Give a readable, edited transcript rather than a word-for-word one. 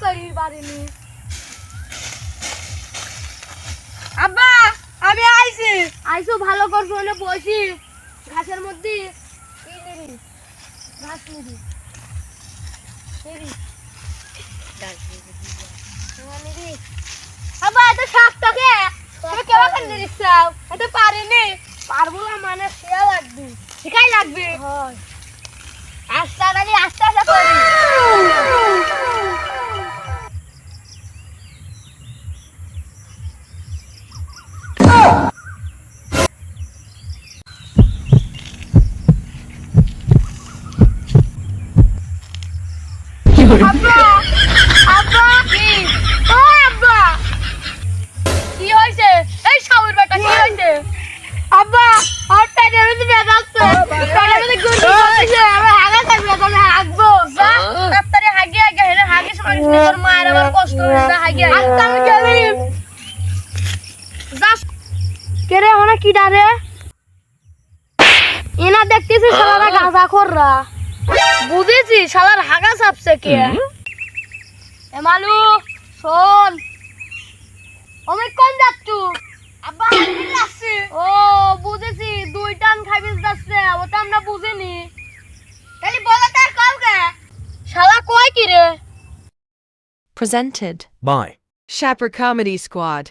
করি পারিনি। আব্বা আমি আইছি। আইছো ভালো করছো, হলে বসি ঘাসের মধ্যে। ঘাস নিবি আব্বা এত শাকটাকে তুমি কেমন করে দিচ্ছাও? এত পারিনি। পারবো না মানে শিয়া লাগবে, শিখাই লাগবে। আস্তে আস্তে আস্তে আস্তে করি। আব্বা আব্বা কি? ও আব্বা কি হইছে? এই শাওর বেটা কি হইছে? আব্বা আর পেটের মধ্যে ব্যথা হচ্ছে, পেটের মধ্যে গুড়গুড় করতেছে। আমি হাগা থাকবে, আমি হাগবো। যা ডাক্তারে হাগি আগে হেরে হাগি সময় তোর মায়ের আবার কষ্ট হচ্ছে। হাগি আগে আচ্ছা আমি গেলি। যা কে রে ওনা কি ডারে? এনা দেখতেছি শালারা গাঁজা খোররা। বুঝেছি শালার হাগা চাপছে কে। এ মালু শোন, আমি কোন যাচ্ছু? আব্বা আমি যাচ্ছি। ও বুঝেছি, দুই টান খাইবিস যাচ্ছে, ওটা আমরা বুঝিনি। খালি বলা তার কাউকে শালা কয় কি রে? Presented by Shapper Comedy Squad.